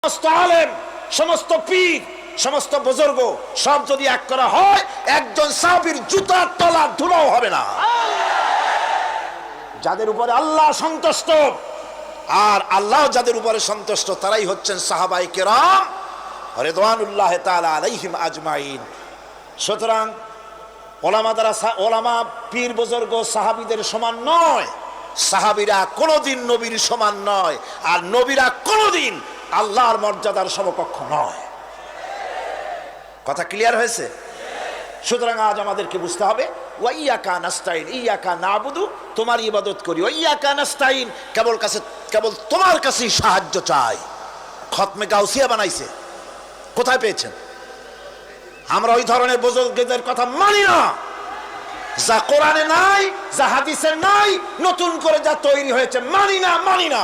সমস্ত আলেম, সমস্ত পীর, সমস্ত বুজুর্গ সব যদি এক করা হয়, একজন সাহাবীর জুতার তলা ধুলাও হবে না। যাদের উপরে আল্লাহ সন্তুষ্ট, আর আল্লাহ যাদের উপরে সন্তুষ্ট, তারাই হচ্ছেন সাহাবায়ে কেরাম রিদওয়ানুল্লাহি তাআলা আলাইহিম আজমাইন। সুতরাং ওলামা পীর বুজুর্গ সাহাবীদের সমান নয়, সাহাবীরা কোনোদিন নবীর সমান নয়, আর নবীরা কোনোদিন আল্লাহর মর্যাদার সমকক্ষ নয়। কথা ক্লিয়ার হয়েছে? সুতরাং আজ আমাদেরকে বুঝতে হবে, ওয়াইয়াকা নাস্তাইন, ইয়াকা নাবুদু, তোমার ইবাদত করি, ওয়াইয়াকা নাস্তাইন, কেবল তোমার কাছেই সাহায্য চাই। খতমে গাউসিয়া বানাইছে, কোথায় পেয়েছেন? আমরা ওই ধরনের বুজুর্গদের কথা মানি না, যা কোরআনে নাই, যা হাদিসে নাই, নতুন করে যা তৈরি হয়েছে মানি না।